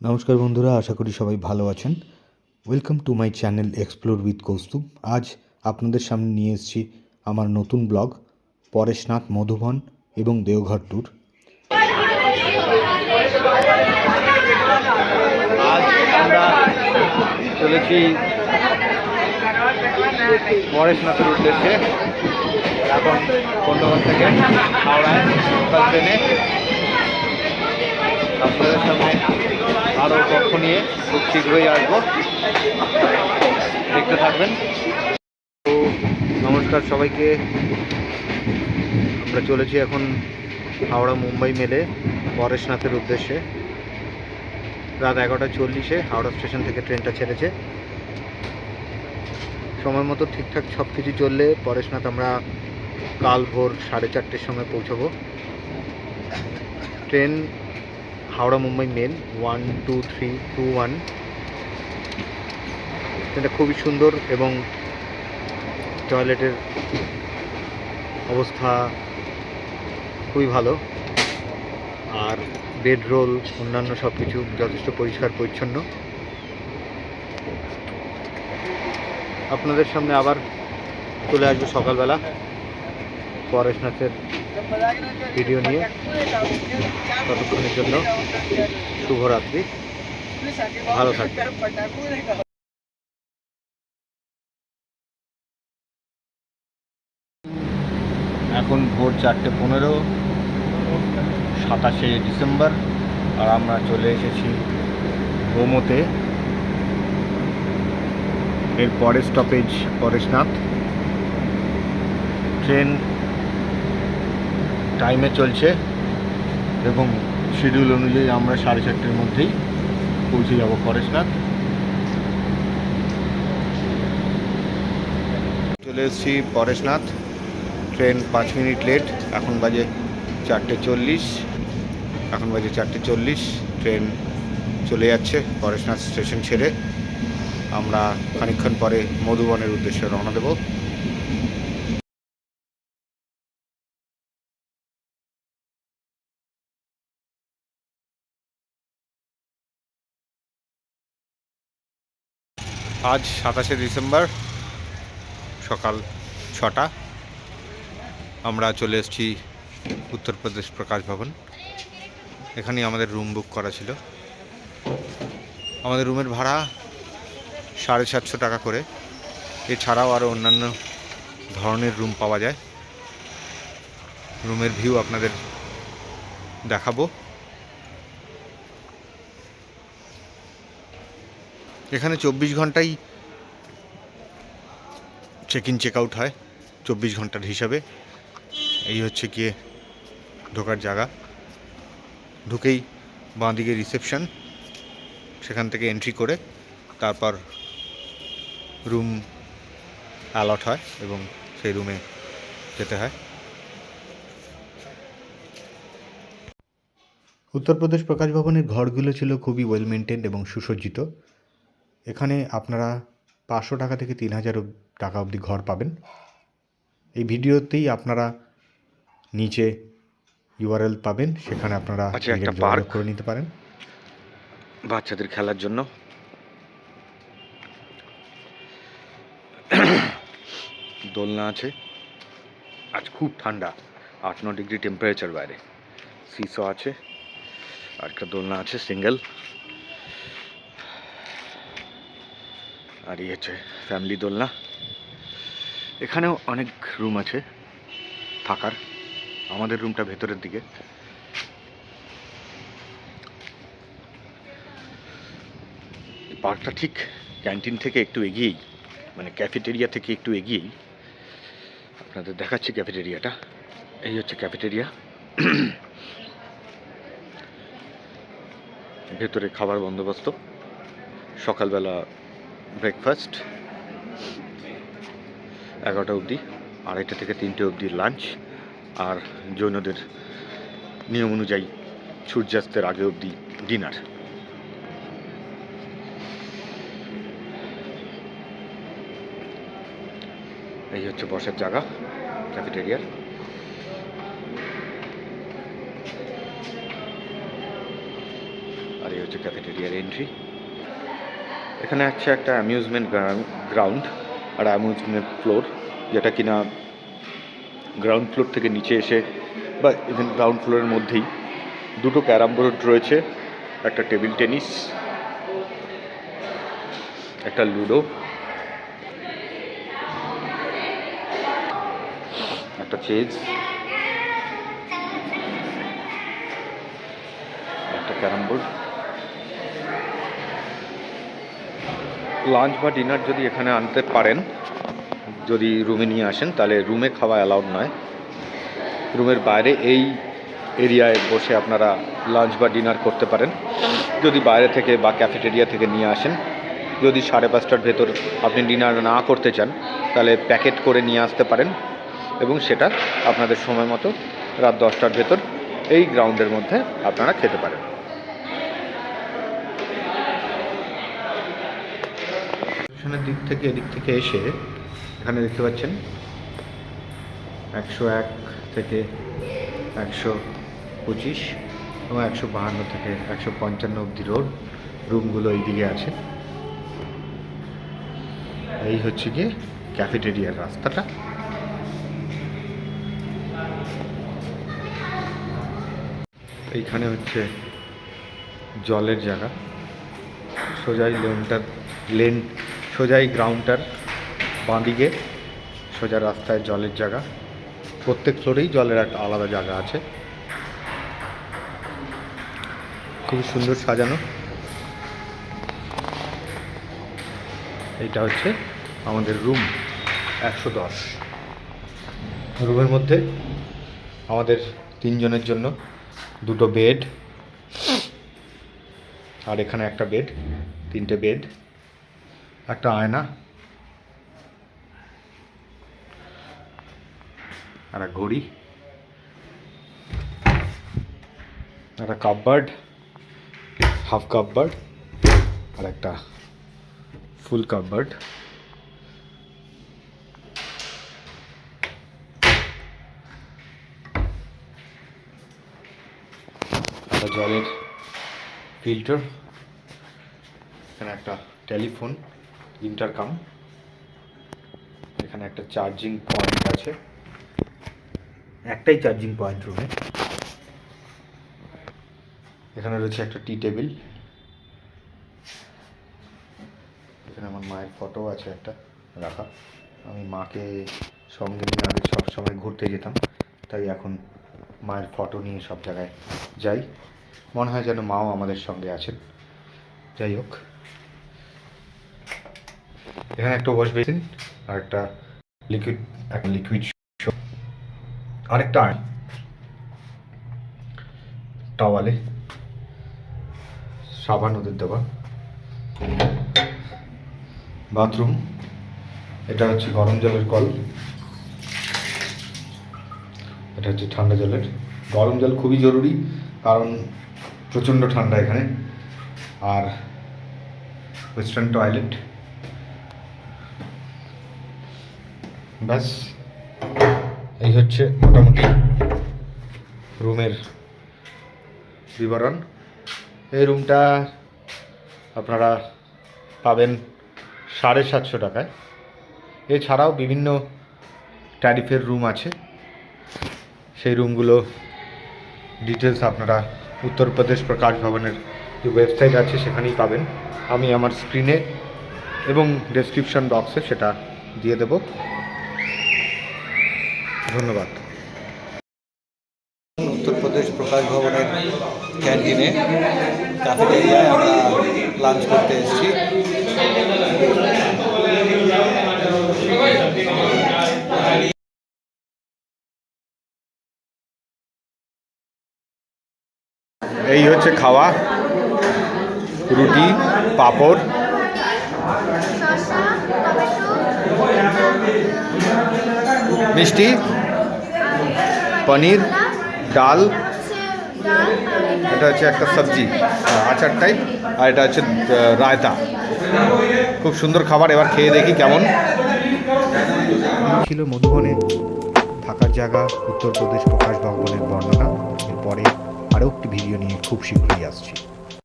নমস্কার বন্ধুরা, আশা করি সবাই ভালো আছেন। Welcome to my channel explore with Kaustubh. আজ আপনাদের সামনে নিয়ে এসেছি আমার নতুন ব্লগ পরেশনাথ, মধুবন এবং দেওঘর ট্যুর। আজ আমরা চলেছি পরেশনাথের উদ্দেশ্যে। এখন বন্ধুবান থেকে হাওড়ায় লোকাল ট্রেনে আপনাদের সামনে আরও তথ্য নিয়ে খুব শীঘ্রই আসবো, দেখতে থাকবেন। তো নমস্কার সবাইকে। আমরা চলেছি এখন হাওড়া মুম্বাই মেলে পরেশনাথের উদ্দেশ্যে। রাত 11:40 হাওড়া স্টেশন থেকে ট্রেনটা ছেড়েছে। সময় মতো ঠিকঠাক সব কিছু চললে পরেশনাথ আমরা কাল ভোর 4:30-র সময় পৌঁছাবো। Train Howrah Mumbai mail 12321। ট্রেনটা খুবই সুন্দর এবং টয়লেটের অবস্থা খুবই ভালো, আর বেডরোল অন্যান্য সব কিছু যথেষ্ট পরিষ্কার পরিচ্ছন্ন। আপনাদের সামনে আবার চলে আসবে সকালবেলা পরেশনাথের ভিডিও নিয়ে। ততক্ষণের জন্য শুভরাত্রি, ভালো থাকবেন। এখন ভোর 4:15, 27শে ডিসেম্বর, আর আমরা চলে এসেছি গোমোতে। এর পরের স্টপেজ পরেশনাথ। ট্রেন টাইমে চলছে এবং শিডিউল অনুযায়ী আমরা 4:30-র মধ্যেই পৌঁছে যাব পরেশনাথ। চলে এসেছি পরেশনাথ। ট্রেন 5 মিনিট লেট, এখন বাজে 4:40। ট্রেন চলে যাচ্ছে পরেশনাথ স্টেশন ছেড়ে। আমরা খানিকক্ষণ পরে মধুবনের উদ্দেশ্যে রওনা দেব। আজ 27শে ডিসেম্বর, সকাল 6টা। আমরা চলে এসেছি উত্তরপ্রদেশ প্রকাশ ভবন। এখানেই আমাদের রুম বুক করা ছিল। আমাদের রুমের ভাড়া 750 টাকা করে। এছাড়াও আরও অন্যান্য ধরনের রুম পাওয়া যায়। রুমের ভিউ আপনাদের দেখাবো। এখানে 24 ঘন্টাই চেক ইন চেক আউট হয়, 24 ঘন্টার হিসাবে। এই হচ্ছে গিয়ে ঢোকার জায়গা। ঢুকেই বাঁদিকে রিসেপশন, সেখান থেকে এন্ট্রি করে তারপর রুম অ্যালট হয় এবং সেই রুমে যেতে হয়। উত্তরপ্রদেশ প্রকাশ ভবনের ঘরগুলো ছিল খুবই ওয়েল মেনটেন্ড এবং সুসজ্জিত। এখানে আপনারা 500 টাকা থেকে 3000 টাকা অবধি ঘর পাবেন। এই ভিডিওতেই আপনারা নিচে ইউআরএল পাবেন, সেখানে আপনারা একটা পার্ক করে নিতে পারেন বাচ্চাদের খেলার জন্য। দোলনা আছে। আজ খুব ঠান্ডা, 8-9 ডিগ্রি টেম্পারেচার বাইরে। সিসো আছে, আর একটা দোলনা আছে সিঙ্গেল। আর এই হচ্ছে ফ্যামিলি দোলনা। এখানেও অনেক রুম আছে থাকার। আমাদের রুমটা ভেতরের দিকে। পার্কটা ঠিক ক্যান্টিন থেকে একটু এগিয়েই, মানে ক্যাফেটেরিয়া থেকে একটু এগিয়েই। আপনাদের দেখাচ্ছি ক্যাফেটেরিয়াটা। এই হচ্ছে ক্যাফেটেরিয়া। ভেতরে খাবার বন্দোবস্ত, সকালবেলা ব্রেকফাস্ট 11টা অবধি, 2:30 থেকে 3টে অবধি লাঞ্চ, আর জৈনদের নিয়ম অনুযায়ী সূর্যাস্তের আগে অবধি ডিনার। এই হচ্ছে বসার জায়গা ক্যাফেটেরিয়ার। আর এই হচ্ছে ক্যাফেটেরিয়ার এন্ট্রি। এখানে আছে একটা অ্যামিউজমেন্ট গ্রাউন্ড আর অ্যামিউজমেন্ট ফ্লোর, যেটা কিনা গ্রাউন্ড ফ্লোর থেকে নিচে এসে বা ইভেন গ্রাউন্ড ফ্লোরের মধ্যেই দুটো ক্যারাম বোর্ড রয়েছে, একটা টেবিল টেনিস, একটা লুডো, একটা চেজ, একটা ক্যারাম বোর্ড। লাঞ্চ বা ডিনার যদি এখানে আনতে পারেন, যদি রুমে নিয়ে আসেন, তাহলে রুমে খাওয়া অ্যালাউড নয়। রুমের বাইরে এই এরিয়ায় বসে আপনারা লাঞ্চ বা ডিনার করতে পারেন যদি বাইরে থেকে বা ক্যাফেটেরিয়া থেকে নিয়ে আসেন। যদি 5:30টার ভেতর আপনি ডিনার না করতে চান, তাহলে প্যাকেট করে নিয়ে আসতে পারেন এবং সেটা আপনাদের সময় মতো রাত 10টার ভেতর এই গ্রাউন্ডের মধ্যে আপনারা খেতে পারেন। স্টেশনের দিক থেকে এদিক থেকে এসে এখানে দেখতে পাচ্ছেন 101 থেকে 125 এবং 152 থেকে 155 অবধি রুমগুলো এই দিকে আছে। এই হচ্ছে গিয়ে ক্যাফেটেরিয়ার রাস্তাটা। এইখানে হচ্ছে জলের জায়গা, সোজাই গ্রাউন্ডটার বাঁদিকে সোজা রাস্তায় জলের জায়গা। প্রত্যেক ফ্লোরেই জলের একটা আলাদা জায়গা আছে, খুব সুন্দর সাজানো। এইটা হচ্ছে আমাদের রুম 110। রুমের মধ্যে আমাদের 3 জনের জন্য 2টো বেড, আর এখানে একটা বেড, 3টে বেড, একটা আয়না, আর একটা ঘড়ি, একটা কাপবোর্ড, হাফ কাপবোর্ড, আর একটা ফুল কাপবোর্ড। একটা জলের ফিল্টার, এখানে একটা টেলিফোন ইন্টারকম, এখানে একটা চার্জিং পয়েন্ট আছে, একটাই চার্জিং পয়েন্ট রুমে। এখানে রয়েছে একটা টি টেবিল, এখানে আমার মায়ের ফটো আছে একটা রাখা। আমি মাকে সঙ্গে নিয়ে আগে সবসময় ঘুরতে যেতাম, তাই এখন মায়ের ফটো নিয়ে সব জায়গায় যাই, মনে হয় যেন মাও আমাদের সঙ্গে আছেন। যাই হোক, এখানে একটা ওয়াশ বেসিন আর একটা লিকুইড আরেকটা টাওয়ালে সাবান ওদের দেওয়া। বাথরুম, এটা হচ্ছে গরম জলের কল, এটা হচ্ছে ঠান্ডা জলের। গরম জল খুবই জরুরি, কারণ প্রচণ্ড ঠান্ডা এখানে। আর ওয়েস্টার্ন টয়লেট। ব্যাস, এই হচ্ছে মোটামুটি রুমের বিবরণ। এই রুমটা আপনারা পাবেন 750 টাকায়। এছাড়াও বিভিন্ন ট্যারিফের রুম আছে, সেই রুমগুলো ডিটেলস আপনারা উত্তরপ্রদেশ প্রকাশ ভবনের যে ওয়েবসাইট আছে সেখানেই পাবেন। আমি আমার স্ক্রিনে এবং ডেসক্রিপশন বক্সে সেটা দিয়ে দেব। ধন্যবাদ। উত্তরপ্রদেশ প্রকাশ ভবনের ক্যান্টিনে ক্যাফেটেরিয়ায় আমরা লাঞ্চ করতে এসেছি। এই হচ্ছে খাওয়া, রুটি, পাঁপড়, মিষ্টি, পনির, ডাল, এটা হচ্ছে একটা সবজি আচার টাইপ, আর এটা হচ্ছে রায়তা। খুব সুন্দর খাবার, এবার খেয়ে দেখি কেমন। ছিল মধুবনে থাকার জায়গা, উত্তরপ্রদেশ প্রকাশ ভবনের বর্ণনা। এরপরে আরও একটি ভিডিও নিয়ে খুব শীঘ্রই আসছি।